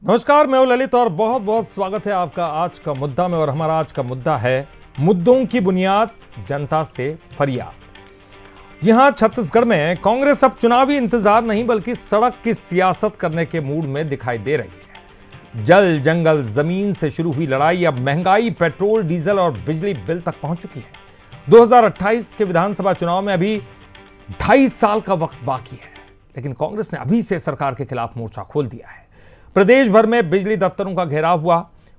नमस्कार, मैं हूं ललित और बहुत बहुत स्वागत है आपका आज का मुद्दा में। और हमारा आज का मुद्दा है मुद्दों की बुनियाद, जनता से फरियाद। यहां छत्तीसगढ़ में कांग्रेस अब चुनावी इंतजार नहीं बल्कि सड़क की सियासत करने के मूड में दिखाई दे रही है। जल जंगल जमीन से शुरू हुई लड़ाई अब महंगाई, पेट्रोल डीजल और बिजली बिल तक पहुंच चुकी है। 2028 के विधानसभा चुनाव में अभी 2.5 साल का वक्त बाकी है, लेकिन कांग्रेस ने अभी से सरकार के खिलाफ मोर्चा खोल दिया है। प्रदेश भर में बिजली दफ्तरों का घेराव हुआ,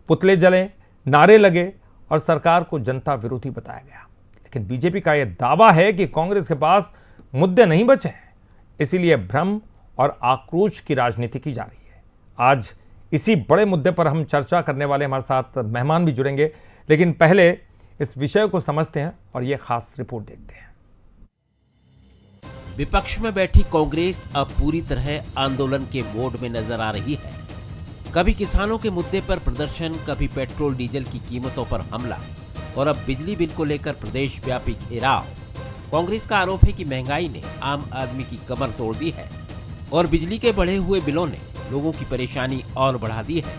पुतले जले, नारे लगे और सरकार को जनता विरोधी बताया गया। लेकिन बीजेपी का यह दावा है कि कांग्रेस के पास मुद्दे नहीं बचे हैं, इसीलिए भ्रम और आक्रोश की राजनीति की जा रही है। आज इसी बड़े मुद्दे पर हम चर्चा करने वाले हमारे साथ मेहमान भी जुड़ेंगे, लेकिन पहले इस विषय को समझते हैं और यह खास रिपोर्ट देखते हैं। विपक्ष में बैठी कांग्रेस अब पूरी तरह आंदोलन के मोड में नजर आ रही है। कभी किसानों के मुद्दे पर प्रदर्शन, कभी पेट्रोल डीजल की कीमतों पर हमला और अब बिजली बिल को लेकर प्रदेश व्यापी घेराव। कांग्रेस का आरोप है कि महंगाई ने आम आदमी की कमर तोड़ दी है और बिजली के बढ़े हुए बिलों ने लोगों की परेशानी और बढ़ा दी है।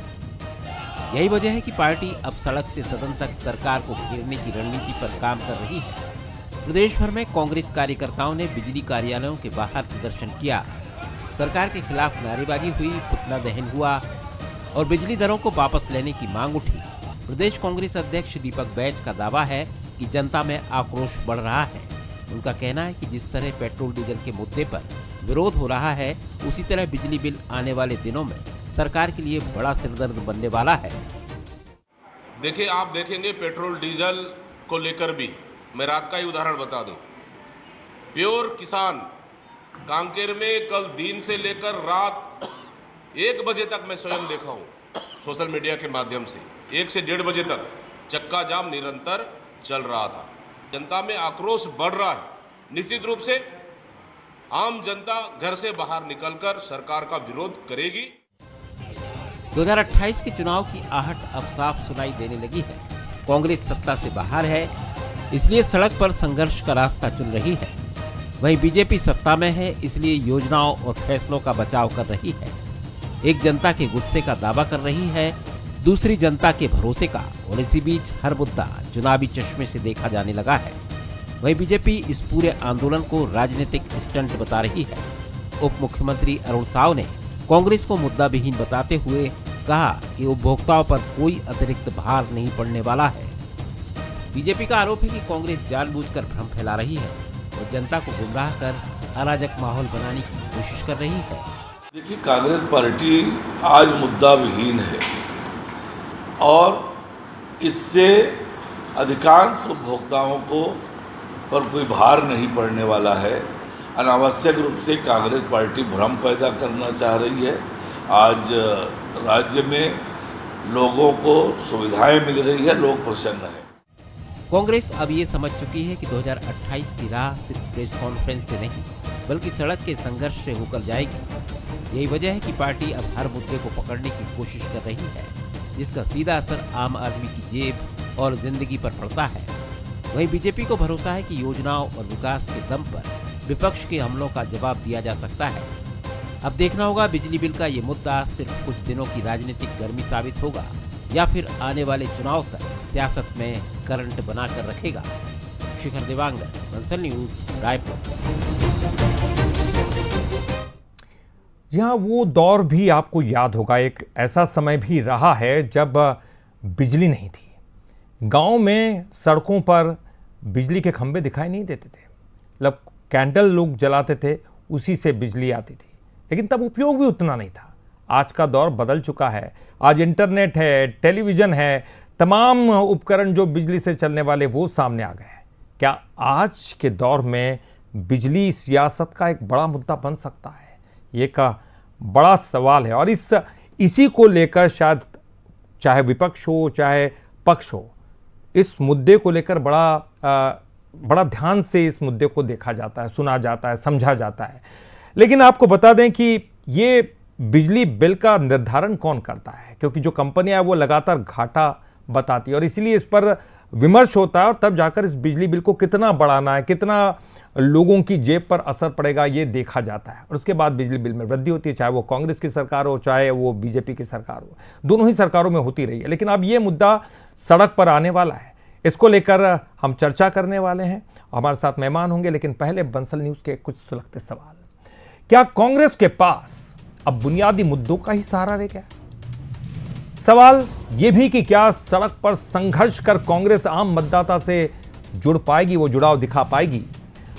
यही वजह है कि पार्टी अब सड़क से सदन तक सरकार को घेरने की रणनीति पर काम कर रही है। प्रदेश भर में कांग्रेस कार्यकर्ताओं ने बिजली कार्यालयों के बाहर प्रदर्शन किया, सरकार के खिलाफ नारेबाजी हुई, पुतला दहन हुआ और बिजली दरों को वापस लेने की मांग उठी। प्रदेश कांग्रेस अध्यक्ष दीपक बैज का दावा है कि जनता में आक्रोश बढ़ रहा है। उनका कहना है कि जिस तरह पेट्रोल डीजल के मुद्दे पर विरोध हो रहा है, उसी तरह बिजली बिल आने वाले दिनों में सरकार के लिए बड़ा सिरदर्द बनने वाला है। देखिए, आप देखेंगे पेट्रोल डीजल को लेकर भी, मैं रात का ही उदाहरण बता दूं, प्योर किसान कांकेर में कल दिन से लेकर रात 1 बजे तक मैं स्वयं देखा हूं सोशल मीडिया के माध्यम से, 1 से 1.5 बजे तक चक्का जाम निरंतर चल रहा था। जनता में आक्रोश बढ़ रहा है। निश्चित रूप से आम जनता घर से बाहर निकलकर सरकार का विरोध करेगी। 2028 के चुनाव की आहट अब साफ सुनाई देने लगी है। कांग्रेस सत्ता से बाहर है, इसलिए सड़क पर संघर्ष का रास्ता चुन रही है। वहीं बीजेपी सत्ता में है, इसलिए योजनाओं और फैसलों का बचाव कर रही है। एक जनता के गुस्से का दावा कर रही है, दूसरी जनता के भरोसे का, और इसी बीच हर मुद्दा चुनावी चश्मे से देखा जाने लगा है। वहीं बीजेपी इस पूरे आंदोलन को राजनीतिक स्टंट बता रही है। उप मुख्यमंत्री अरुण साव ने कांग्रेस को मुद्दा विहीन बताते हुए कहा कि उपभोक्ताओं पर कोई अतिरिक्त भार नहीं पड़ने वाला है। बीजेपी का आरोप है कि कांग्रेस जानबूझकर भ्रम फैला रही है और जनता को गुमराह कर अराजक माहौल बनाने की कोशिश कर रही है। देखिए, कांग्रेस पार्टी आज मुद्दा विहीन है और इससे अधिकांश उपभोक्ताओं को पर कोई भार नहीं पड़ने वाला है। अनावश्यक रूप से कांग्रेस पार्टी भ्रम पैदा करना चाह रही है। आज राज्य में लोगों को सुविधाएं मिल रही है, लोग प्रसन्न हैं। कांग्रेस अब ये समझ चुकी है कि 2028 की राह सिर्फ प्रेस कॉन्फ्रेंस से नहीं बल्कि सड़क के संघर्ष से होकर जाएगी। यही वजह है कि पार्टी अब हर मुद्दे को पकड़ने की कोशिश कर रही है, जिसका सीधा असर आम आदमी की जेब और जिंदगी पर पड़ता है। वहीं बीजेपी को भरोसा है कि योजनाओं और विकास के दम पर विपक्ष के हमलों का जवाब दिया जा सकता है। अब देखना होगा बिजली बिल का ये मुद्दा सिर्फ कुछ दिनों की राजनीतिक गर्मी साबित होगा या फिर आने वाले चुनाव तक सियासत में करंट बनाकर रखेगा। शिखर देवांगर, बंसल न्यूज, रायपुर। जी हाँ, वो दौर भी आपको याद होगा। एक ऐसा समय भी रहा है जब बिजली नहीं थी। गांव में सड़कों पर बिजली के खंभे दिखाई नहीं देते थे, मतलब कैंडल लोग जलाते थे, उसी से बिजली आती थी, लेकिन तब उपयोग भी उतना नहीं था। आज का दौर बदल चुका है। आज इंटरनेट है, टेलीविज़न है, तमाम उपकरण जो बिजली से चलने वाले वो सामने आ गए हैं। क्या आज के दौर में बिजली सियासत का एक बड़ा मुद्दा बन सकता है? ये का बड़ा सवाल है और इसी को लेकर शायद चाहे विपक्ष हो चाहे पक्ष हो, इस मुद्दे को लेकर बड़ा ध्यान से इस मुद्दे को देखा जाता है, सुना जाता है, समझा जाता है। लेकिन आपको बता दें कि ये बिजली बिल का निर्धारण कौन करता है, क्योंकि जो कंपनियां हैं वो लगातार घाटा बताती है और इसीलिए इस पर विमर्श होता है और तब जाकर इस बिजली बिल को कितना बढ़ाना है, कितना लोगों की जेब पर असर पड़ेगा ये देखा जाता है। और उसके बाद बिजली बिल में वृद्धि होती है, चाहे वो कांग्रेस की सरकार हो चाहे वो बीजेपी की सरकार हो, दोनों ही सरकारों में होती रही है। लेकिन अब ये मुद्दा सड़क पर आने वाला है, इसको लेकर हम चर्चा करने वाले हैं। हमारे साथ मेहमान होंगे, लेकिन पहले बंसल न्यूज के कुछ सुलगते सवाल। क्या कांग्रेस के पास अब बुनियादी मुद्दों का ही सहारा रह गया? सवाल यह भी कि क्या सड़क पर संघर्ष कर कांग्रेस आम मतदाता से जुड़ पाएगी, वो जुड़ाव दिखा पाएगी?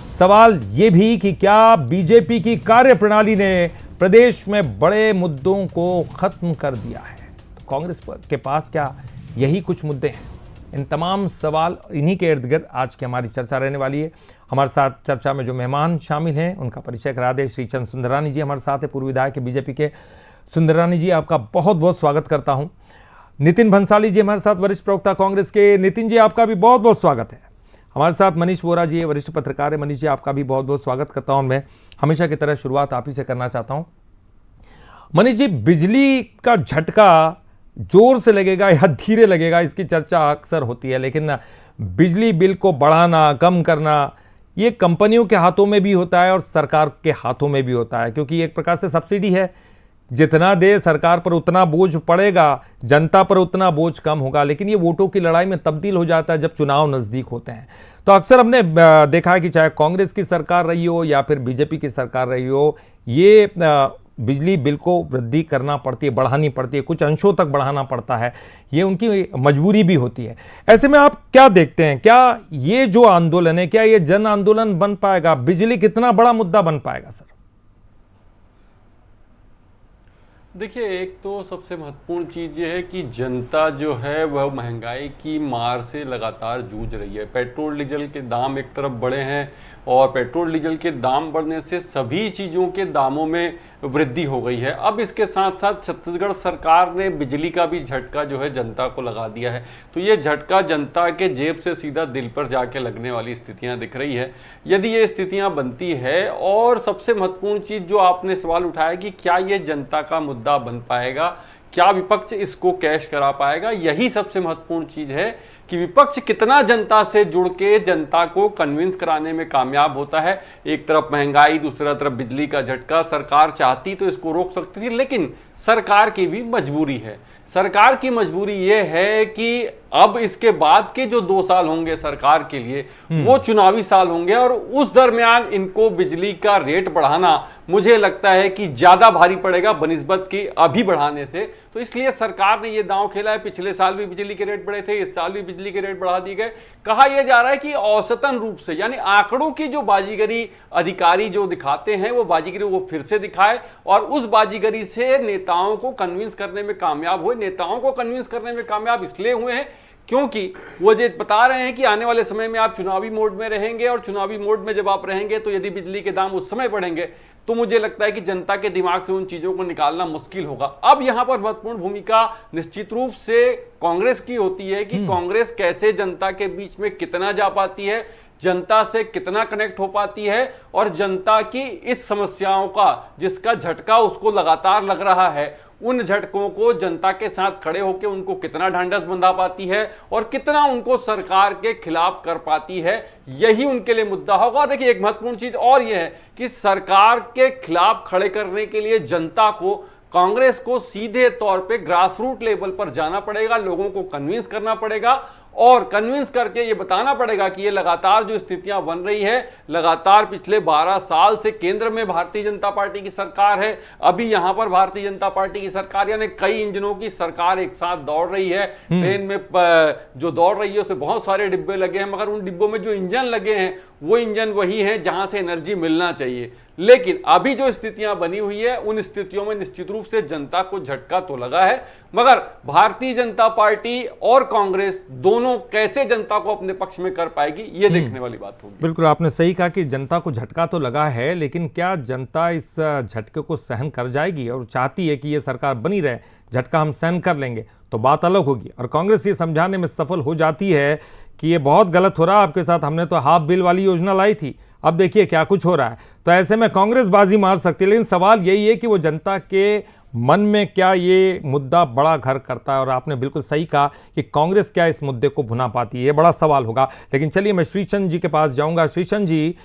सवाल यह भी कि क्या बीजेपी की कार्यप्रणाली ने प्रदेश में बड़े मुद्दों को खत्म कर दिया है? तो कांग्रेस के पास क्या यही कुछ मुद्दे हैं? इन तमाम सवाल, इन्हीं के इर्द गिर्द आज की हमारी चर्चा रहने वाली है। हमारे साथ चर्चा में जो मेहमान शामिल हैं उनका परिचय करा दे। श्रीचंद सुंदरानी जी हमारे साथ है, पूर्व विधायक के बीजेपी के। सुंदरानी जी, आपका बहुत बहुत स्वागत करता हूं। नितिन भंसाली जी हमारे साथ, वरिष्ठ प्रवक्ता कांग्रेस के। नितिन जी, आपका भी बहुत बहुत स्वागत है। हमारे साथ मनीष वोरा जी, वरिष्ठ पत्रकार है। मनीष जी, आपका भी बहुत बहुत स्वागत करता हूं। मैं हमेशा की तरह शुरुआत आप ही से करना चाहता हूं। मनीष जी, बिजली का झटका जोर से लगेगा या धीरे लगेगा, इसकी चर्चा अक्सर होती है, लेकिन बिजली बिल को बढ़ाना, कम करना, ये कंपनियों के हाथों में भी होता है और सरकार के हाथों में भी होता है, क्योंकि एक प्रकार से सब्सिडी है। जितना दे सरकार पर उतना बोझ पड़ेगा, जनता पर उतना बोझ कम होगा। लेकिन ये वोटों की लड़ाई में तब्दील हो जाता है जब चुनाव नज़दीक होते हैं। तो अक्सर हमने देखा है कि चाहे कांग्रेस की सरकार रही हो या फिर बीजेपी की सरकार रही हो, ये बिजली बिल को वृद्धि करना पड़ती है, बढ़ानी पड़ती है, कुछ अंशों तक बढ़ाना पड़ता है, ये उनकी मजबूरी भी होती है। ऐसे में आप क्या देखते हैं, क्या ये जो आंदोलन है, क्या ये जन आंदोलन बन पाएगा? बिजली कितना बड़ा मुद्दा बन पाएगा सर? देखिए, एक तो सबसे महत्वपूर्ण चीज़ ये है कि जनता जो है वह महंगाई की मार से लगातार जूझ रही है। पेट्रोल डीजल के दाम एक तरफ बढ़े हैं और पेट्रोल डीजल के दाम बढ़ने से सभी चीज़ों के दामों में वृद्धि हो गई है। अब इसके साथ साथ छत्तीसगढ़ सरकार ने बिजली का भी झटका जो है जनता को लगा दिया है। तो ये झटका जनता के जेब से सीधा दिल पर जाके लगने वाली स्थितियां दिख रही है। यदि ये स्थितियां बनती है, और सबसे महत्वपूर्ण चीज़ जो आपने सवाल उठाया कि क्या ये जनता का मुद्दा बन पाएगा, क्या विपक्ष इसको कैश करा पाएगा, यही सबसे महत्वपूर्ण चीज है कि विपक्ष कितना जनता से जुड़ के जनता को कन्विंस कराने में कामयाब होता है। एक तरफ महंगाई, दूसरा तरफ बिजली का झटका। सरकार चाहती तो इसको रोक सकती थी, लेकिन सरकार की भी मजबूरी है। सरकार की मजबूरी यह है कि अब इसके बाद के जो 2 साल होंगे सरकार के लिए, वो चुनावी साल होंगे, और उस दरमियान इनको बिजली का रेट बढ़ाना मुझे लगता है कि ज्यादा भारी पड़ेगा बनिस्बत की अभी बढ़ाने से। तो इसलिए सरकार ने यह दांव खेला है। पिछले साल भी बिजली के रेट बढ़े थे, इस साल भी बिजली के रेट बढ़ा दिए गए। कहा यह जा रहा है कि औसतन रूप से, यानी आंकड़ों की जो बाजीगरी अधिकारी जो दिखाते हैं, वो बाजीगरी वो फिर से दिखाए और उस बाजीगरी से नेताओं को कन्विंस करने में कामयाब हुए। नेताओं को कन्विंस करने में कामयाब इसलिए हुए हैं क्योंकि वो जो बता रहे हैं कि आने वाले समय में आप चुनावी मोड में रहेंगे, और चुनावी मोड में जब आप रहेंगे तो यदि बिजली के दाम उस समय बढ़ेंगे तो मुझे लगता है कि जनता के दिमाग से उन चीजों को निकालना मुश्किल होगा। अब यहां पर महत्वपूर्ण भूमिका निश्चित रूप से कांग्रेस की होती है कि कांग्रेस कैसे जनता के बीच में कितना जा पाती है, जनता से कितना कनेक्ट हो पाती है, और जनता की इस समस्याओं का जिसका झटका उसको लगातार लग रहा है, उन झटकों को जनता के साथ खड़े होकर उनको कितना ढांढस बंधा पाती है और कितना उनको सरकार के खिलाफ कर पाती है, यही उनके लिए मुद्दा होगा। और देखिए, एक महत्वपूर्ण चीज और यह है कि सरकार के खिलाफ खड़े करने के लिए जनता को, कांग्रेस को सीधे तौर पे ग्रास रूट लेवल पर जाना पड़ेगा, लोगों को कन्विंस करना पड़ेगा और कन्विंस करके ये बताना पड़ेगा कि ये लगातार जो स्थितियां बन रही है, लगातार पिछले 12 साल से केंद्र में भारतीय जनता पार्टी की सरकार है, अभी यहां पर भारतीय जनता पार्टी की सरकार, यानी कई इंजनों की सरकार एक साथ दौड़ रही है। ट्रेन में जो दौड़ रही है उसमें बहुत सारे डिब्बे लगे हैं, मगर उन डिब्बों में जो इंजन लगे हैं वो इंजन वही है जहां से एनर्जी मिलना चाहिए। लेकिन अभी जो स्थितियां बनी हुई है, उन स्थितियों में निश्चित रूप से जनता को झटका तो लगा है, मगर भारतीय जनता पार्टी और कांग्रेस दोनों कैसे जनता को अपने पक्ष में कर पाएगी, ये देखने वाली बात होगी। बिल्कुल, आपने सही कहा कि जनता को झटका तो लगा है, लेकिन क्या जनता इस झटके को सहन कर जाएगी और चाहती है कि ये सरकार बनी रहे, झटका हम सहन कर लेंगे, तो बात अलग होगी। और कांग्रेस ये समझाने में सफल हो जाती है कि ये बहुत गलत हो रहा है आपके साथ, हमने तो हाफ बिल वाली योजना लाई थी, अब देखिए क्या कुछ हो रहा है। तो ऐसे में कांग्रेस बाजी मार सकती है, लेकिन सवाल यही है कि वो जनता के मन में क्या ये मुद्दा बड़ा घर करता है। और आपने बिल्कुल सही कहा कि कांग्रेस क्या इस मुद्दे को भुना पाती है, ये बड़ा सवाल होगा। लेकिन चलिए मैं श्रीचंद जी के पास जाऊंगा। श्रीचंद जी,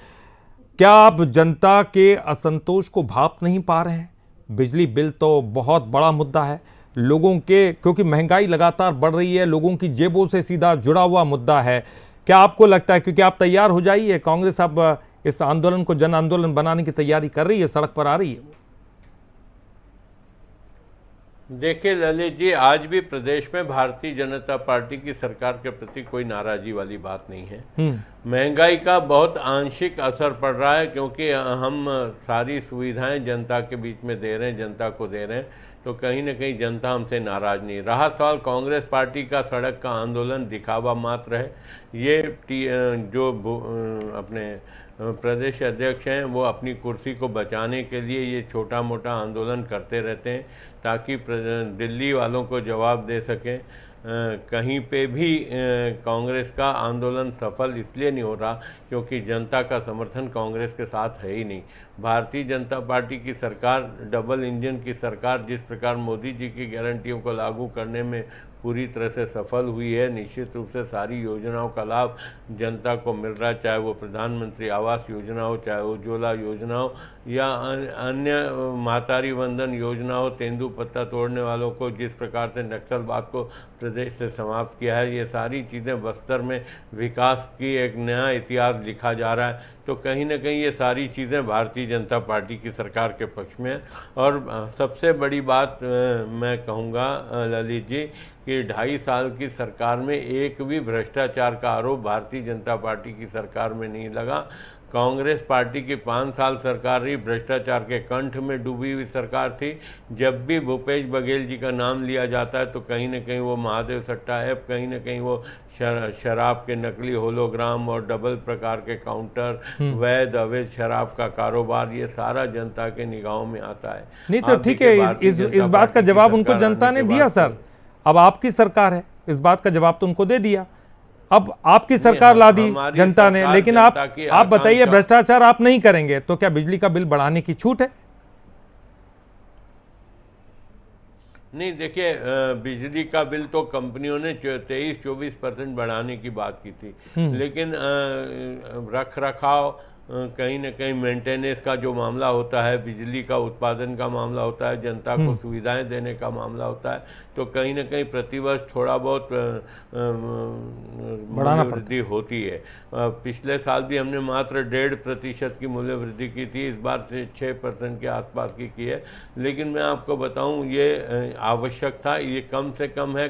क्या आप जनता के असंतोष को भाप नहीं पा रहे हैं? बिजली बिल तो बहुत बड़ा मुद्दा है लोगों के, क्योंकि महंगाई लगातार बढ़ रही है, लोगों की जेबों से सीधा जुड़ा हुआ मुद्दा है। क्या आपको लगता है, क्योंकि आप तैयार हो जाइए, कांग्रेस अब इस आंदोलन को जन आंदोलन बनाने की तैयारी कर रही है, सड़क पर आ रही है? देखिए ललित जी, आज भी प्रदेश में भारतीय जनता पार्टी की सरकार के प्रति कोई नाराजगी वाली बात नहीं है। महंगाई का बहुत आंशिक असर पड़ रहा है, क्योंकि हम सारी सुविधाएं जनता के बीच में दे रहे हैं, जनता को दे रहे हैं, तो कहीं ना कहीं जनता हमसे नाराज नहीं रहा। सवाल कांग्रेस पार्टी का सड़क का आंदोलन दिखावा मात्र है। ये जो अपने प्रदेश अध्यक्ष हैं वो अपनी कुर्सी को बचाने के लिए ये छोटा मोटा आंदोलन करते रहते हैं, ताकि दिल्ली वालों को जवाब दे सकें। कहीं पे भी कांग्रेस का आंदोलन सफल इसलिए नहीं हो रहा क्योंकि जनता का समर्थन कांग्रेस के साथ है ही नहीं। भारतीय जनता पार्टी की सरकार, डबल इंजन की सरकार, जिस प्रकार मोदी जी की गारंटियों को लागू करने में पूरी तरह से सफल हुई है, निश्चित रूप से सारी योजनाओं का लाभ जनता को मिल रहा है, चाहे वो प्रधानमंत्री आवास योजना हो, चाहे उज्ज्वला योजना हो, या अन्य मातारी वंदन योजना हो। तेंदुपत्ता तोड़ने वालों को जिस प्रकार से नक्सलवाद को प्रदेश से समाप्त किया है, ये सारी चीज़ें बस्तर में विकास की एक नया इतिहास लिखा जा रहा है। तो कहीं ना कहीं ये सारी चीज़ें भारतीय जनता पार्टी की सरकार के पक्ष में है। और सबसे बड़ी बात मैं कहूँगा ललित जी कि 2.5 साल की सरकार में एक भी भ्रष्टाचार का आरोप भारतीय जनता पार्टी की सरकार में नहीं लगा। कांग्रेस पार्टी की 5 साल सरकार रही, भ्रष्टाचार के कंठ में डूबी हुई सरकार थी। जब भी भूपेश बघेल जी का नाम लिया जाता है तो कहीं ना कहीं वो महादेव सट्टा ऐप, कहीं ना कहीं वो शराब के नकली होलोग्राम और डबल प्रकार के काउंटर, वैध अवैध शराब का कारोबार, ये सारा जनता के निगाहों में आता है। नहीं तो ठीक है, इस बात का जवाब उनको जनता ने दिया सर। अब आपकी सरकार है, इस बात का जवाब तो उनको दे दिया। अब आपकी सरकार ला दी जनता ने, लेकिन आप बताइए, भ्रष्टाचार आप नहीं करेंगे तो क्या बिजली का बिल बढ़ाने की छूट है? नहीं, देखिए बिजली का बिल तो कंपनियों ने 23-24% बढ़ाने की बात की थी, लेकिन रख रखाव, कहीं ना कहीं मेंटेनेंस का जो मामला होता है, बिजली का उत्पादन का मामला होता है, जनता को सुविधाएं देने का मामला होता है, तो कहीं ना कहीं प्रतिवर्ष थोड़ा बहुत मूल्य वृद्धि होती है। पिछले साल भी हमने मात्र 1.5% की मूल्य वृद्धि की थी, इस बार से 6% के आसपास की है। लेकिन मैं आपको बताऊं, ये आवश्यक था, ये कम से कम है।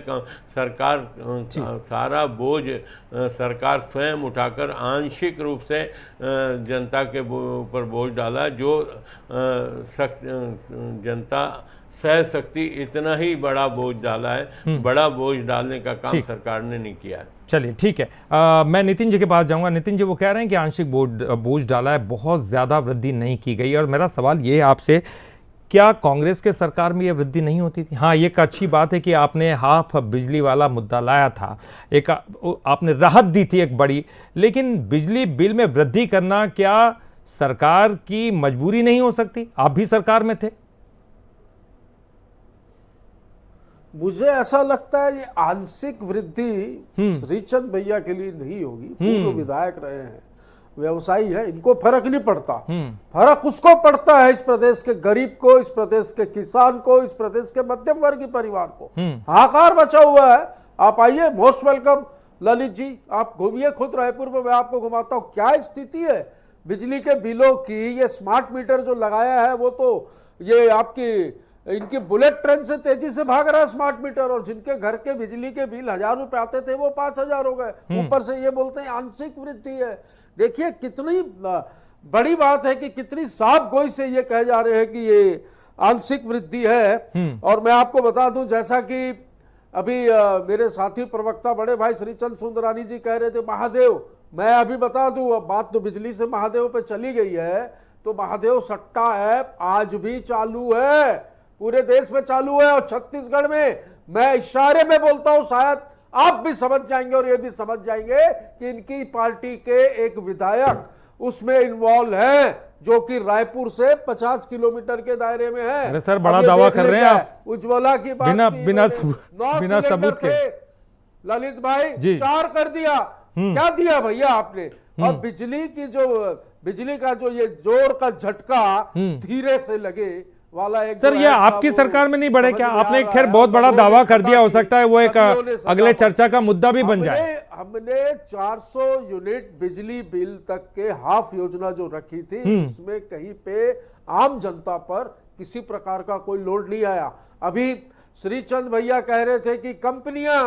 सरकार सारा बोझ सरकार स्वयं उठाकर आंशिक रूप से जनता के ऊपर बोझ डाला, जो जनता सह सकती, इतना ही बड़ा बोझ डाला है। बड़ा बोझ डालने का काम सरकार ने नहीं किया है। चलिए ठीक है, मैं नितिन जी के पास जाऊंगा। नितिन जी, वो कह रहे हैं कि आंशिक बोझ डाला है, बहुत ज्यादा वृद्धि नहीं की गई। और मेरा सवाल ये है आपसे, क्या कांग्रेस के सरकार में यह वृद्धि नहीं होती थी? हाँ, ये एक अच्छी बात है कि आपने हाफ बिजली वाला मुद्दा लाया था, एक आपने राहत दी थी एक बड़ी, लेकिन बिजली बिल में वृद्धि करना क्या सरकार की मजबूरी नहीं हो सकती? आप भी सरकार में थे। मुझे ऐसा लगता है ये आंशिक वृद्धि श्रीचंद भैया के लिए नहीं होगी। पूर्व विधायक रहे हैं, व्यवसायी है, इनको फर्क नहीं पड़ता। फर्क उसको पड़ता है, इस प्रदेश के गरीब को, इस प्रदेश के किसान को, इस प्रदेश के मध्यम वर्गीय परिवार को। हाहाकार मचा हुआ है। आप आइए, मोस्ट वेलकम ललित जी, आप घूमिए खुद रायपुर में, मैं आपको घुमाता हूँ। क्या स्थिति है बिजली के बिलों की? ये स्मार्ट मीटर जो लगाया है वो तो ये आपकी इनकी बुलेट ट्रेन से तेजी से भाग रहा है स्मार्ट मीटर, और जिनके घर के बिजली के बिल 1000 रुपए आते थे वो 5000 हो गए। ऊपर से ये बोलते हैं आंशिक वृद्धि है। देखिए कितनी बड़ी बात है कि कितनी साफ गोई से ये कहे जा रहे हैं कि ये आंशिक वृद्धि है। और मैं आपको बता दूं, जैसा कि अभी मेरे साथी प्रवक्ता बड़े भाई श्रीचंद सुंदरानी जी कह रहे थे, महादेव, मैं अभी बता दूं, अब बात तो बिजली से महादेव पे चली गई है, तो महादेव सट्टा ऐप आज भी चालू है, पूरे देश में चालू है। और छत्तीसगढ़ में, मैं इशारे में बोलता हूं, शायद आप भी समझ जाएंगे और ये भी समझ जाएंगे कि इनकी पार्टी के एक विधायक उसमें इन्वॉल्व है, जो कि रायपुर से 50 किलोमीटर के दायरे में है। अरे सर, बड़ा दावा कर रहे हैं आप। उज्ज्वला की बात बिना सबूत के। ललित भाई 4 कर दिया, क्या दिया भैया आपने? और बिजली का जो ये जोर का झटका धीरे से लगे वाला एक सर, ये आपकी सरकार में नहीं बढ़े क्या? आपने खैर बहुत बड़ा दावा कर दिया, हो सकता है वो एक अगले चर्चा का मुद्दा भी बन जाए। हमने 400 यूनिट बिजली बिल तक के हाफ योजना जो रखी थी, उसमें कहीं पे आम जनता पर किसी प्रकार का कोई लोड नहीं आया। अभी श्रीचंद भैया कह रहे थे कि कंपनियां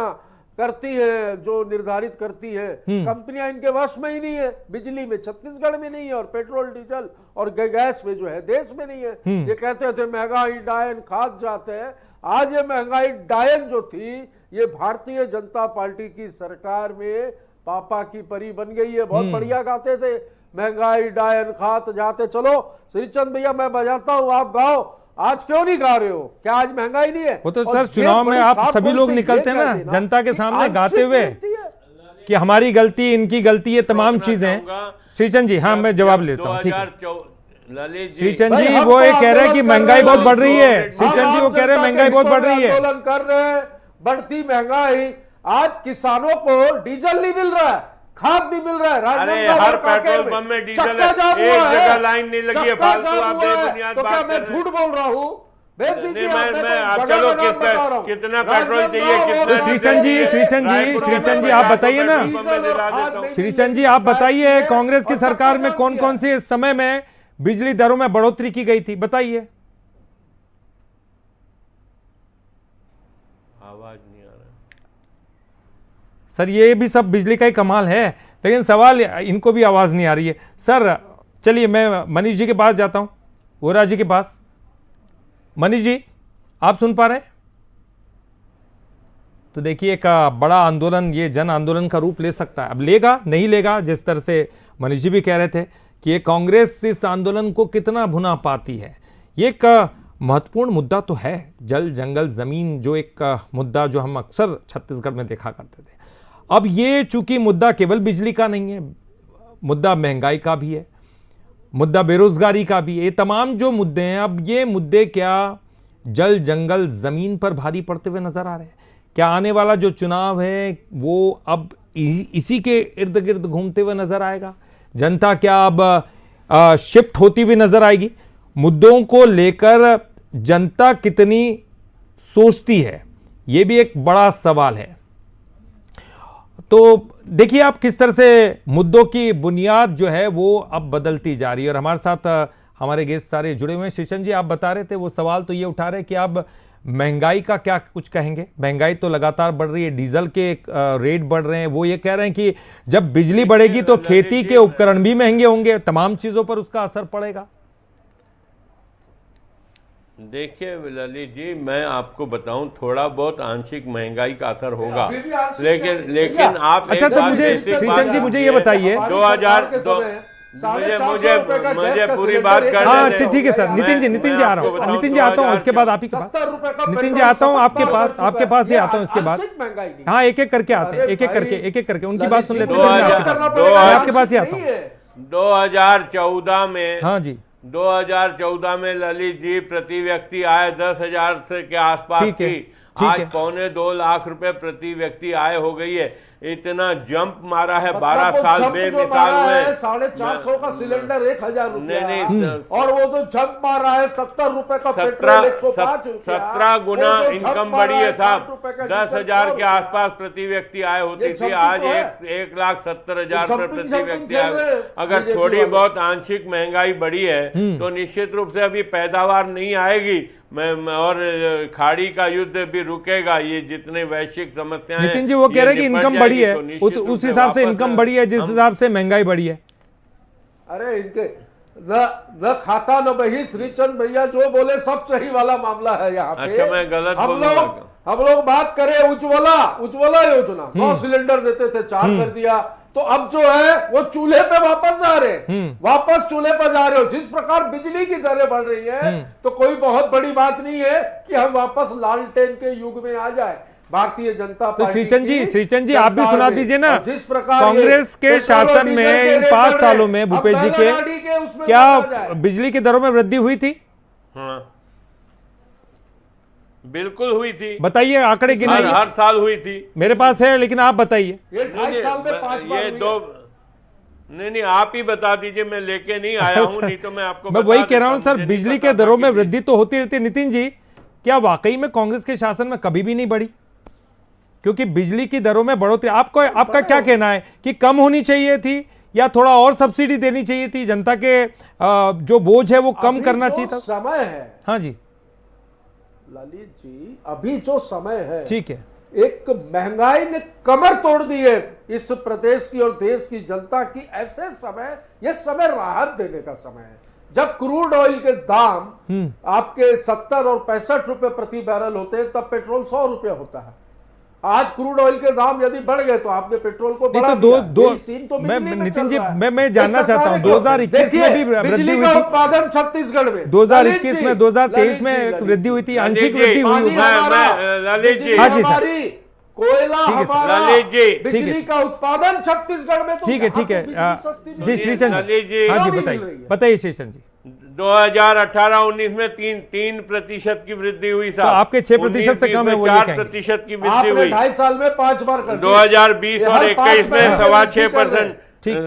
करती है जो निर्धारित करती है, कंपनियां इनके वश में ही नहीं है। बिजली में छत्तीसगढ़ में नहीं है, और पेट्रोल डीजल और गैस में जो है देश में नहीं है। ये कहते थे महंगाई डायन खाद जाते हैं। आज ये महंगाई डायन जो थी, ये भारतीय जनता पार्टी की सरकार में पापा की परी बन गई है। बहुत बढ़िया गाते थे, महंगाई डायन खात जाते। चलो श्रीचंद भैया, मैं बजाता हूं, आप गाओ। आज क्यों नहीं गा रहे हो? क्या आज महंगाई नहीं है? वो तो सर चुनाव में आप सभी लोग निकलते हैं ना जनता के सामने गाते हुए कि हमारी गलती, इनकी गलती, ये तमाम चीजें। श्रीचंद जी, हाँ मैं जवाब लेता हूँ, ठीक है। श्रीचंद जी वो ये कह रहे हैं कि महंगाई बहुत बढ़ रही है। श्रीचंद जी वो कह रहे हैं महंगाई बहुत बढ़ रही है। आंदोलन कर रहे हैं, बढ़ती महंगाई। आज किसानों को डीजल नहीं मिल रहा है, खाद नहीं मिल रहा है। अरे हर पेट्रोल पंप में डीजल है, एक जगह लाइन नहीं लगी है, फालतू आप बेबुनियाद बात कर रहे हैं। तो क्या मैं झूठ बोल रहा हूँ? भेज दीजिए, चलो कितना पेट्रोल चाहिए? श्रीचंद जी आप बताइए ना। श्रीचंद जी आप बताइए, कांग्रेस की सरकार में कौन कौन से समय में बिजली दरों में बढ़ोतरी की गई थी, बताइए। आवाज नहीं आ रहा सर, ये भी सब बिजली का ही कमाल है, लेकिन सवाल इनको भी आवाज नहीं आ रही है। सर चलिए मैं मनीष जी के पास जाता हूं, वोरा जी के पास। मनीष जी आप सुन पा रहे हैं? तो देखिए एक बड़ा आंदोलन, ये जन आंदोलन का रूप ले सकता है। अब लेगा नहीं लेगा, जिस तरह से मनीष जी भी कह रहे थे कि ये कांग्रेस इस आंदोलन को कितना भुना पाती है। ये एक महत्वपूर्ण मुद्दा तो है, जल जंगल जमीन, जो एक मुद्दा जो हम अक्सर छत्तीसगढ़ में देखा करते थे। अब ये चूंकि मुद्दा केवल बिजली का नहीं है, मुद्दा महंगाई का भी है, मुद्दा बेरोजगारी का भी है। ये तमाम जो मुद्दे हैं, अब ये मुद्दे क्या जल जंगल जमीन पर भारी पड़ते हुए नजर आ रहे हैं? क्या आने वाला जो चुनाव है वो अब इसी के इर्द गिर्द घूमते हुए नजर आएगा? जनता क्या अब शिफ्ट होती हुई नजर आएगी? मुद्दों को लेकर जनता कितनी सोचती है, ये भी एक बड़ा सवाल है। तो देखिए आप किस तरह से मुद्दों की बुनियाद जो है वो अब बदलती जा रही है। और हमारे साथ हमारे गेस्ट सारे जुड़े हुए हैं। श्रीचंद जी आप बता रहे थे, वो सवाल तो ये उठा रहे कि आप महंगाई का क्या कुछ कहेंगे? महंगाई तो लगातार बढ़ रही है, डीजल के रेट बढ़ रहे हैं। वो ये कह रहे हैं कि जब बिजली बढ़ेगी तो खेती के उपकरण भी महंगे होंगे, तमाम चीजों पर उसका असर पड़ेगा। देखिए ललित जी, मैं आपको बताऊं, थोड़ा बहुत आंशिक महंगाई का असर होगा, लेकिन आप अच्छा तो मुझे श्रीचंद जी मुझे ये बताइए, 2000 मुझे पूरी बात कर। हाँ ठीक है सर। नितिन जी आ रहा हूँ, नितिन जी आता हूँ उसके बाद आप ही के पास। नितिन जी आता हूँ आपके पास ही आता हूँ इसके बाद। हाँ एक एक करके आते हैं, एक एक करके उनकी बात सुन लेते हैं। आपके पास ही आता हूँ। 2014 में, हाँ जी 2014 में ललित जी प्रति व्यक्ति आय 10,000 से के आसपास थी। आज 2.25 लाख रुपए प्रति व्यक्ति आय हो गई है। इतना जंप मारा है, 12 साल बेमिसाल हुए। 450 का सिलेंडर 1,000 रुपया, नहीं, और वो जो जंप मारा है 70 रुपए का पेट्रोल 105 रुपया, 17 गुना इनकम बढ़ी है साहब। 10,000 के आसपास प्रति व्यक्ति आय होती थी, आज 1,70,000 रुपए प्रति व्यक्ति आय। अगर थोड़ी बहुत आंशिक महंगाई बढ़ी है तो निश्चित रूप से अभी पैदावार नहीं आएगी, और खाड़ी का युद्ध भी रुकेगा। ये जितने वैश्विक समस्याएं, नितिन जी वो कह रहे हैं कि इनकम बढ़ी है, उस हिसाब से इनकम बढ़ी है जिस हिसाब से महंगाई बढ़ी है। अरे इनके न खाता न बही, श्रीचंद भैया जो बोले सब सही वाला मामला है यहाँ पे। अच्छा मैं गलत हम लोग बात करें उज्ज्वला योजना, 9 सिलेंडर देते थे, 4 कर दिया। तो अब जो है वो चूल्हे पे वापस जा रहे हैं, वापस चूल्हे पर जा रहे हो। जिस प्रकार बिजली की दरें बढ़ रही है, तो कोई बहुत बड़ी बात नहीं है कि हम वापस लालटेन के युग में आ जाए। भारतीय जनता पार्टी। तो श्रीचंद जी आप भी सुना दीजिए ना, जिस प्रकार कांग्रेस के शासन में इन 5 सालों में भूपेश जी के क्या बिजली की दरों में वृद्धि हुई थी? हाँ बिल्कुल हुई थी, बताइए आंकड़े गिनाइए। हर साल हुई थी। मेरे पास है, लेकिन आप बताइए। ये 2.5 साल में 5 बार ये हुई दो है। नहीं, आप ही बता दीजिए, मैं लेके नहीं आया हूं, नहीं तो मैं आपको मैं बता वही कह रहा हूं देता, सर, मुझे नहीं बिजली पता के दरों में बाकी वृद्धि तो होती रहती है। नितिन जी, क्या वाकई में कांग्रेस के शासन में कभी भी नहीं बढ़ी? क्योंकि बिजली की दरों में बढ़ोतरी, आपका क्या कहना है कि कम होनी चाहिए थी या थोड़ा और सब्सिडी देनी चाहिए थी? जनता के जो बोझ है वो कम करना चाहिए था। समय है, हाँ जी ललित जी, अभी जो समय है, ठीक है, एक महंगाई ने कमर तोड़ दी है इस प्रदेश की और देश की जनता की। ऐसे समय, यह समय राहत देने का समय है। जब क्रूड ऑयल के दाम आपके 70 और 65 रुपए प्रति बैरल होते हैं, तब पेट्रोल 100 रुपए होता है। आज क्रूड ऑयल के दाम यदि बढ़ गए तो आपने पेट्रोल को बढ़ा दिया। यही सीन तो बिजली में नितिन चल जी, रहा है। मैं जानना चाहता हूं, 2021 में भी वृद्धि बिजली हुई का थी, उत्पादन छत्तीसगढ़ में 2021 में, 2023 में एक वृद्धि हुई थी, आंशिक वृद्धि हुई। ललित जी, हाँ जी सर, कोयला हमारा, ललित जी, बिजली का उत्पादन छत्तीसगढ़ में, तो ठीक है, ठीक है। बिजली सस्ती मिल जी रही है। श्रीशन ललित जी, जी, हाँ जी क्यों नहीं बताइए, मिल रही है? बताइए श्रीशन जी। 2018-19 में 3% की वृद्धि हुई तो आपके 6% से कम है, वो ये कहेंगे। 4% की वृद्धि आपने हुई। 2.5 साल में 5 बार कर दी। 2020 ये और हर 21 में 5 6.25%, ठीक।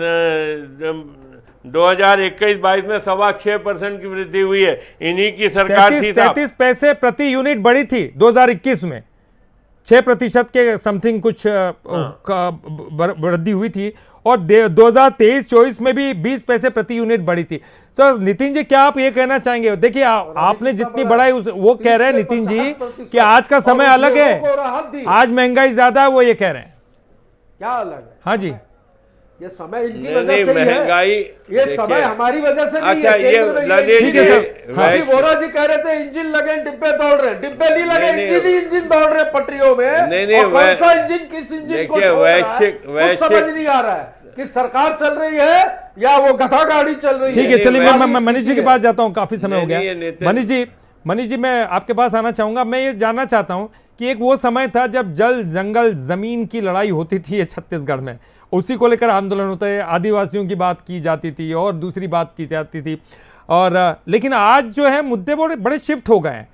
2021-22 में 6.25% की वृद्धि हुई है। इन्हीं की सरकार थी साहब। 37 पैसे प्रति यूनिट बढ़ी थी 2021 में, 6% के समथिंग कुछ वृद्धि हुई थी, और 2023-24 में भी 20 पैसे प्रति यूनिट बढ़ी थी। तो नितिन जी, क्या आप ये कहना चाहेंगे? देखिए आपने जितनी बढ़ाई वो कह रहे हैं नितिन जी कि आज का समय अलग है, आज महंगाई ज्यादा है, वो ये कह रहे हैं। क्या अलग है? हाँ जी, ये समय इनकी नहीं, वजह से ही महंगाई, है। ये समय हमारी वजह से नहीं अच्छा, है। केंद्र में ललित ये जी, इंजन है। हाँ। अभी वोरा जी कह रहे थे इंजन लगे, डिब्बे दौड़ रहे, डिब्बे नहीं लगे, इंजन दौड़ रहे पटरियों में। नहीं, और कौन सा इंजन किस इंजन को देखिए, ठोक रहा है, कुछ समझ वैश्विक नहीं आ रहा है कि सरकार चल रही है या वो गधा गाड़ी चल रही है। ठीक है, चलिए ये मैं मनीष जी के पास जाता हूँ, काफी समय हो नहीं, गया। ये मनीष जी, मैं आपके पास आना चाहूंगा। मैं ये जानना चाहता हूँ कि एक वो समय था जब जल जंगल जमीन की लड़ाई होती थी छत्तीसगढ़ में, उसी को लेकर आंदोलन होता है, आदिवासियों की बात की जाती थी और दूसरी बात की जाती थी, और लेकिन आज जो है मुद्दे बड़े शिफ्ट हो गए हैं।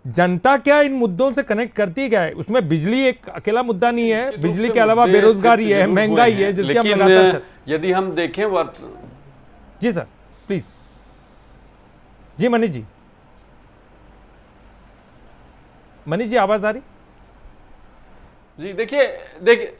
जनता क्या इन मुद्दों से कनेक्ट करती है क्या है? उसमें बिजली एक अकेला मुद्दा नहीं है, बिजली के अलावा बेरोजगारी है, महंगाई है, जिसके हम लगातार। यदि हम देखें जी सर, प्लीज। जी मनीष जी, आवाज आ रही? जी देखिए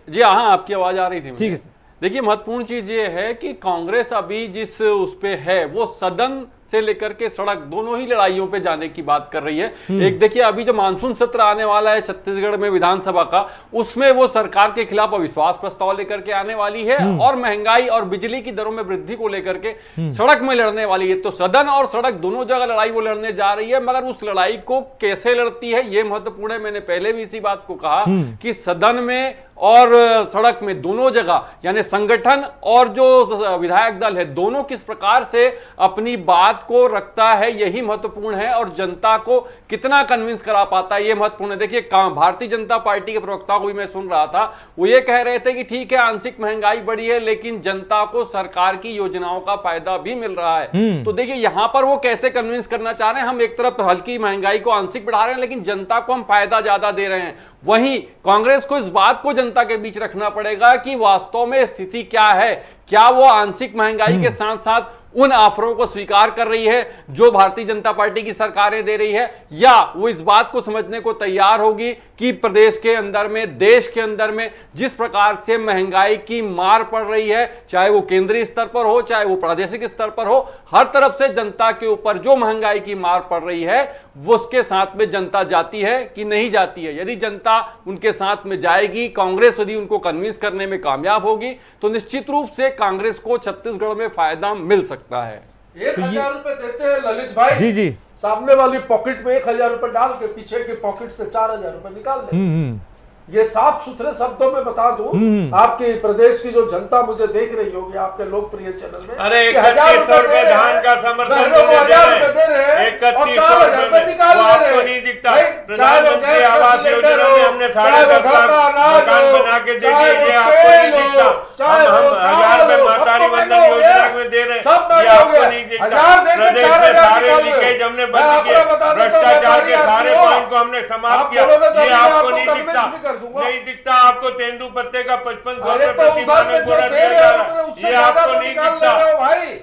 जी, हाँ आपकी आवाज आ रही थी। ठीक है सर। देखिए, महत्वपूर्ण चीज ये है कि कांग्रेस अभी जिस उस पे है, वो सदन से लेकर के सड़क दोनों ही लड़ाइयों पे जाने की बात कर रही है। एक देखिए, अभी जो मानसून सत्र आने वाला है छत्तीसगढ़ में विधानसभा का, उसमें वो सरकार के खिलाफ अविश्वास प्रस्ताव लेकर के आने वाली है, और महंगाई और बिजली की दरों में वृद्धि को लेकर के सड़क में लड़ने वाली है। तो सदन और सड़क दोनों जगह लड़ाई वो लड़ने जा रही है, मगर उस लड़ाई को कैसे लड़ती है ये महत्वपूर्ण है। मैंने पहले भी इसी बात को कहा कि सदन में और सड़क में दोनों जगह, यानी संगठन और जो विधायक दल है, दोनों किस प्रकार से अपनी बात को रखता है, यही महत्वपूर्ण है, और जनता को कितना कन्विंस करा पाता है ये महत्वपूर्ण है। देखिए, भारतीय जनता पार्टी के प्रवक्ता को भी मैं सुन रहा था, वो ये कह रहे थे कि ठीक है आंशिक महंगाई बढ़ी है, लेकिन जनता को सरकार की योजनाओं का फायदा भी मिल रहा है। तो देखिए, यहां पर वो कैसे कन्विंस करना चाह रहे हैं, हम एक तरफ हल्की महंगाई को आंशिक बढ़ा रहे हैं, लेकिन जनता को हम फायदा ज्यादा दे रहे हैं। वहीं कांग्रेस को इस बात को जनता के बीच रखना पड़ेगा कि वास्तव में स्थिति क्या है। क्या वो आंशिक महंगाई के साथ साथ उन ऑफरों को स्वीकार कर रही है जो भारतीय जनता पार्टी की सरकारें दे रही है, या वो इस बात को समझने को तैयार होगी कि प्रदेश के अंदर में, देश के अंदर में जिस प्रकार से महंगाई की मार पड़ रही है, चाहे वो केंद्रीय स्तर पर हो, चाहे वो प्रादेशिक स्तर पर हो, हर तरफ से जनता के ऊपर जो महंगाई की मार पड़ रही है, वो उसके साथ में जनता जाती है कि नहीं जाती है। यदि जनता उनके साथ में जाएगी, कांग्रेस यदि उनको कन्विंस करने में कामयाब होगी, तो निश्चित रूप से कांग्रेस को छत्तीसगढ़ में फायदा मिल सकता है। 1000 रुपए देते हैं ललित भाई। जी जी, सामने वाली पॉकेट में 1000 रुपए डाल के पीछे की पॉकेट से 4000 रुपए निकाल दे। ये साफ सुथरे शब्दों में बता दूं, आपके प्रदेश की जो जनता मुझे देख रही होगी आपके लोकप्रिय चैनल में, अरे 1000 रुपए धान का समर्थन 1000 रुपए दे रहे हैं और 4000 रुपए निकाल ले रहे हैं। नहीं दिखता। चाहे वो गैस का सिलेंडर हो, हमने चाहे वो घर का अनाज हो, बना के दे चाहे वो दिए, आपको तेल नहीं हो, दिखता। चाहे हम वो 1000 रुपए मातारी वंदन योजना में दे रहे हैं, सब ये महंगा हो आपको गया। नहीं दिखता। 1000 देके प्रदेश 4000 में सारे निकाल रहे हो। लीकेज हमने मैं बंद आपको किए, बता देता हूं, भ्रष्टाचार के व्यापारी सारे आदमी हो। पॉइंट को हमने समाप्त आप किया। बोलोगे तो ये मैं आपको आपको नहीं convince दिखता, भी कर दूंगा। नहीं दिखता आपको तेंदुपत्ते का 55 अरे तो प्रति उधर मन में जो बोरा दे दिया रहे जा हो रहा है। उससे ये ज्यादा आपको तो नहीं निकाल ले दिखता। रहे हो भाई।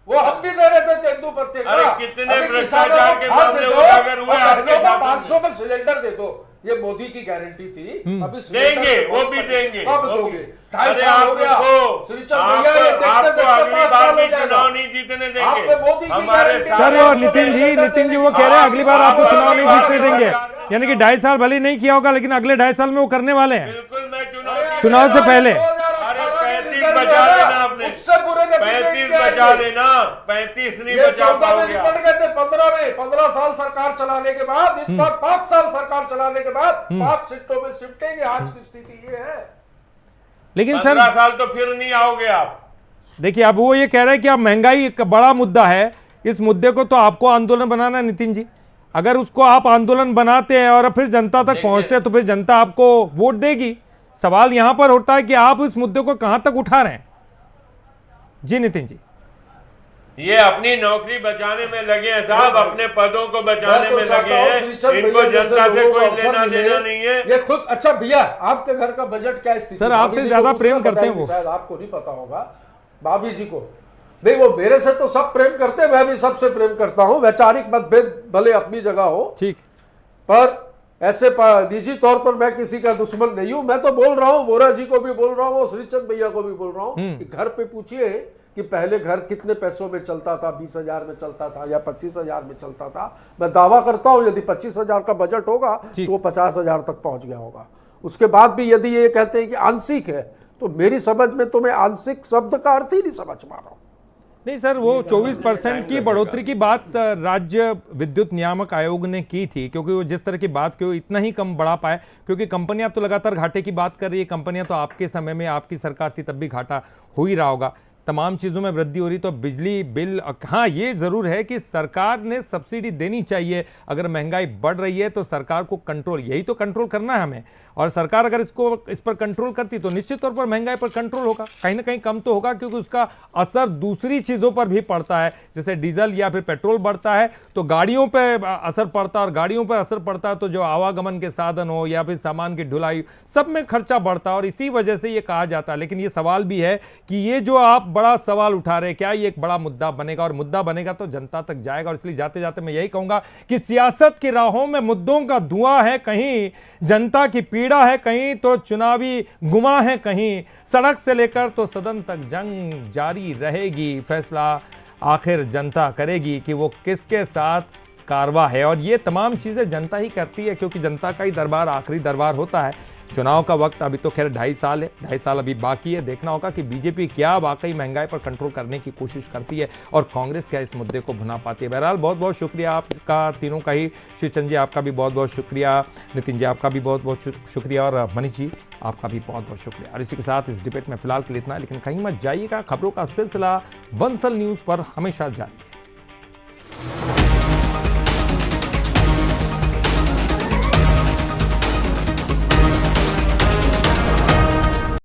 वो हम भी दे रहे थे तेंदुपत्ते का। अरे कितने अभी भ्रष्टाचार किसानों को के खाद मामले दे दो उजागर हुए और आपके बहनों को शासन में। 500 में सिलेंडर दे दो। ये मोदी की गारंटी थी। अभी सिलेंडर देंगे, पे वो बहुत भी पड़े। देंगे, कब वो भी। दोगे? 2.5 अरे साल हो गया। आपको श्रीचंद भैया ये देखते आपको देखते अगली 5 बार साल भी हो जाएगा। चुनाव नहीं जीतने देंगे। आपने मोदी की हमारे गारंटी सारे सर, और नितिन जी वो कह रहे हैं अगली बार आपको चुनाव नहीं जीतने देंगे, यानी कि 2.5 साल भले ही नहीं किया होगा लेकिन अगले 2.5 साल में वो करने वाले हैं बिल्कुल मैं चुनाव से पहले। अरे 35 बचा लेना आपने, उससे बुरे नतीजे 35 इनके बचा आएंगे। लेना, 35 नहीं ये बचा 14 में पाओगे निपट आप। गए थे, 15 में 15 साल सरकार चलाने के बाद इस बार 5 साल सरकार चलाने के बाद 5 सीटों में शिफ्टेंगे। आज की स्थिति ये है। लेकिन 15 सर साल तो फिर नहीं आओगे आप। देखिए, अब वो ये कह रहे हैं कि अब महंगाई एक बड़ा मुद्दा है, इस मुद्दे को तो आपको आंदोलन बनाना है नितिन जी। अगर उसको आप आंदोलन बनाते हैं और फिर जनता तक पहुंचते हैं तो फिर जनता आपको वोट देगी। सवाल यहां पर होता है कि आप इस मुद्दे को कहां तक उठा रहे हैं। जी नितिन जी, ये अपनी नौकरी बचाने में लगे हैं साहब, अपने पदों को बचाने में लगे हैं। इनको जनता से कोई लेना देना नहीं है। ये खुद अच्छा भैया, आपके घर का बजट क्या स्थिति? सर, आपसे भाभी जी ज्यादा को प्रेम पूछना करते हैं बताएंगे, वो। शायद आपको नहीं पता होगा। भाभी जी को नहीं, वो मेरे से तो सब प्रेम करते हैं, मैं भी सबसे प्रेम करता हूं। वैचारिक मतभेद भले अपनी जगह हो, ठीक, पर ऐसे निजी तौर पर मैं किसी का दुश्मन नहीं हूं। मैं तो बोल रहा हूं, बोरा जी को भी बोल रहा हूं, श्रीचंद भैया को भी बोल रहा हूं कि घर पे पूछिए कि पहले घर कितने पैसों में चलता था, 20,000 में चलता था या 25,000 में चलता था। मैं दावा करता हूं यदि 25,000 का बजट होगा तो वो 50,000 तक पहुंच गया होगा। उसके बाद भी यदि ये कहते हैं कि आंशिक है, तो मेरी समझ में तो मैं आंशिक शब्द का अर्थ ही नहीं समझ पा रहा हूं। नहीं सर, वो 24% की बढ़ोतरी की बात राज्य विद्युत नियामक आयोग ने की थी, क्योंकि वो जिस तरह की बात की वो इतना ही कम बढ़ा पाए, क्योंकि कंपनियां तो लगातार घाटे की बात कर रही है। कंपनियां तो आपके समय में आपकी सरकार थी तब भी घाटा हो ही रहा होगा, तमाम चीज़ों में वृद्धि हो रही। तो बिजली बिल, हाँ ये ज़रूर है कि सरकार ने सब्सिडी देनी चाहिए। अगर महंगाई बढ़ रही है तो सरकार को कंट्रोल, यही तो कंट्रोल करना है हमें। और सरकार अगर इस पर कंट्रोल करती तो निश्चित तौर पर महंगाई पर कंट्रोल होगा, कहीं ना कहीं कम तो होगा, क्योंकि उसका असर दूसरी चीज़ों पर भी पड़ता है। जैसे डीजल या फिर पेट्रोल बढ़ता है तो गाड़ियों पर असर पड़ता है, और गाड़ियों पर असर पड़ता है तो जो आवागमन के साधन हो या फिर सामान की ढुलाई, सब में खर्चा बढ़ता है। और इसी वजह से ये कहा जाता है। लेकिन ये सवाल भी है कि ये जो आप बड़ा सवाल उठा रहे हैं, क्या ये एक बड़ा मुद्दा बनेगा? और मुद्दा बनेगा तो जनता तक जाएगा। और इसलिए जाते जाते मैं यही कहूंगा कि सियासत की राहों में मुद्दों का धुआं है, कहीं जनता की पीड़ा है, कहीं तो चुनावी गुमा है, कहीं सड़क से लेकर तो सदन तक जंग जारी रहेगी। फैसला आखिर जनता करेगी कि वो किसके साथ कारवा है। और ये तमाम चीजें जनता ही करती है, क्योंकि जनता का ही दरबार आखिरी दरबार होता है। चुनाव का वक्त अभी तो खैर 2.5 साल है, 2.5 साल अभी बाकी है। देखना होगा कि बीजेपी क्या वाकई महंगाई पर कंट्रोल करने की कोशिश करती है और कांग्रेस क्या इस मुद्दे को भुना पाती है। बहरहाल बहुत बहुत शुक्रिया आपका तीनों का ही। श्रीचंद जी आपका भी बहुत बहुत शुक्रिया, नितिन जी आपका भी बहुत बहुत शुक्रिया, और मनीष जी आपका भी बहुत बहुत शुक्रिया। और इसी के साथ इस डिबेट में फिलहाल के लिए इतना, लेकिन कहीं मत जाइएगा, खबरों का सिलसिला बंसल न्यूज़ पर हमेशा जारी।